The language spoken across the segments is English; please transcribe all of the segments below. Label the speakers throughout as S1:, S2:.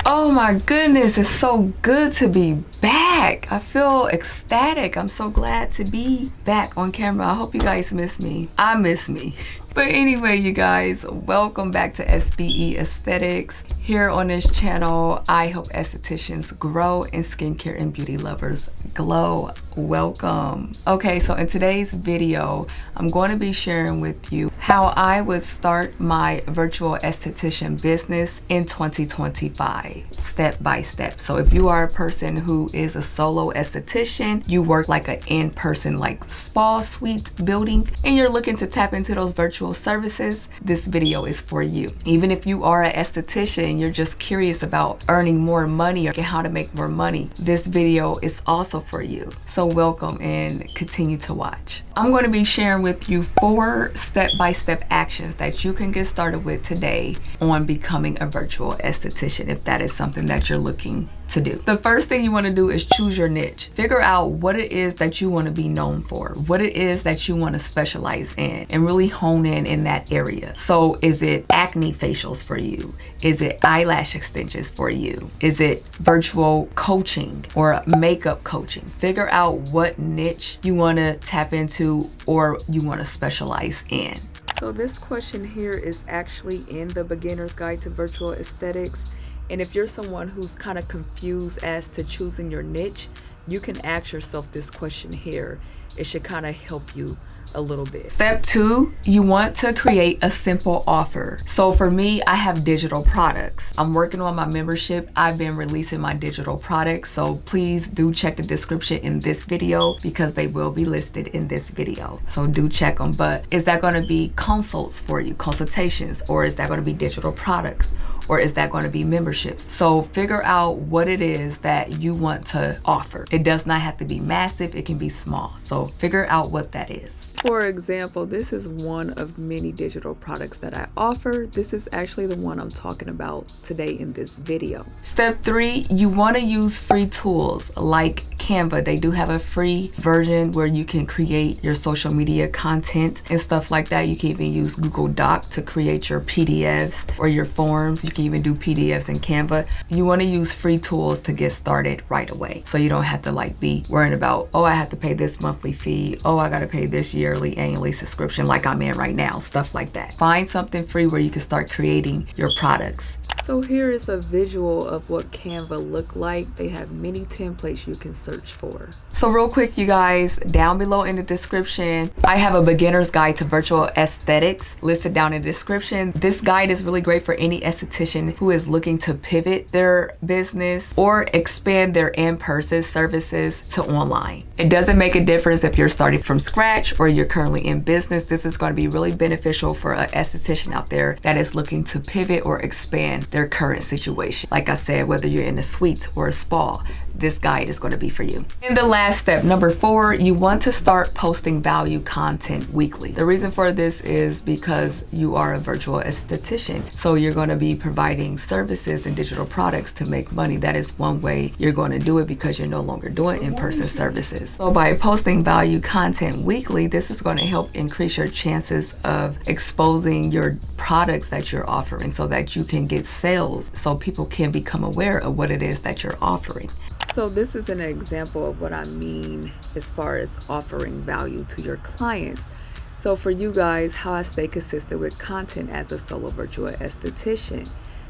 S1: Oh my goodness, it's so good to be back. I feel ecstatic. I'm so glad to be back on camera. I hope you guys miss me. I miss me. But anyway, you guys, welcome back to SBE Aesthetics. Here on this channel, I help estheticians grow and skincare and beauty lovers glow. Welcome. Okay, so in today's video, I'm going to be sharing with you how I would start my virtual esthetician business in 2025, step by step. So if you are a person who is a solo esthetician, you work like an in-person like spa suite building, and you're looking to tap into those virtual services, this video is for you. Even if you are an esthetician, you're just curious about earning more money or how to make more money, this video is also for you. So welcome and continue to watch. I'm going to be sharing with you 4 step-by-step actions that you can get started with today on becoming a virtual esthetician if that is something that you're looking to do. The first thing you want to do is choose your niche. Figure out what it is that you want to be known for, what it is that you want to specialize in, and really hone in that area. So is it acne facials for you? Is it eyelash extensions for you? Is it virtual coaching or makeup coaching? Figure out what niche you want to tap into or you want to specialize in. So this question here is actually in the beginner's guide to virtual aesthetics. And if you're someone who's kind of confused as to choosing your niche, you can ask yourself this question here. It should kind of help you a little bit. Step 2, you want to create a simple offer. So for me, I have digital products. I'm working on my membership. I've been releasing my digital products. So please do check the description in this video because they will be listed in this video. So do check them. But is that going to be consults for you, consultations, or is that going to be digital products? Or is that going to be memberships? So figure out what it is that you want to offer. It does not have to be massive, it can be small. So figure out what that is. For example, this is one of many digital products that I offer. This is actually the one I'm talking about today in this video. Step 3, you want to use free tools like Canva. They do have a free version where you can create your social media content and stuff like that. You can even use Google Doc to create your PDFs or your forms. You can even do PDFs in Canva. You want to use free tools to get started right away. So you don't have to like be worrying about, oh, I have to pay this monthly fee. Oh, I got to pay this yearly, annually subscription like I'm in right now, stuff like that. Find something free where you can start creating your products. So here is a visual of what Canva look like. They have many templates you can search for. So real quick, you guys, down below in the description, I have a beginner's guide to virtual aesthetics listed down in the description. This guide is really great for any esthetician who is looking to pivot their business or expand their in-person services to online. It doesn't make a difference if you're starting from scratch or you're currently in business. This is going to be really beneficial for an esthetician out there that is looking to pivot or expand their current situation. Like I said, whether you're in a suite or a spa, this guide is going to be for you. And the last step, number 4, you want to start posting value content weekly. The reason for this is because you are a virtual esthetician. So you're going to be providing services and digital products to make money. That is one way you're going to do it because you're no longer doing in-person services. So by posting value content weekly, this is going to help increase your chances of exposing your products that you're offering so that you can get sales so people can become aware of what it is that you're offering. So this is an example of what I mean as far as offering value to your clients. So for you guys, how I stay consistent with content as a solo virtual esthetician.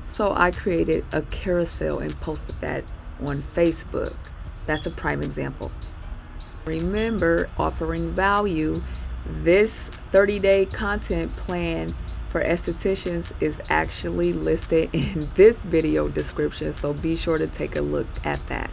S1: So I created a carousel and posted that on Facebook. That's a prime example. Remember, offering value. This 30-day content plan for estheticians is actually listed in this video description. So be sure to take a look at that.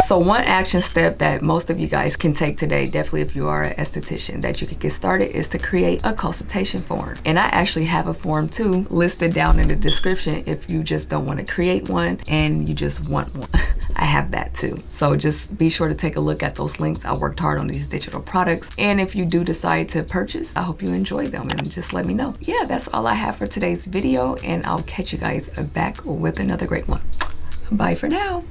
S1: So one action step that most of you guys can take today, definitely if you are an esthetician, that you can get started is to create a consultation form. And I actually have a form too listed down in the description if you just don't want to create one and you just want one. I have that too. So just be sure to take a look at those links. I worked hard on these digital products. And if you do decide to purchase, I hope you enjoy them and just let me know. Yeah, that's all I have for today's video, and I'll catch you guys back with another great one. Bye for now.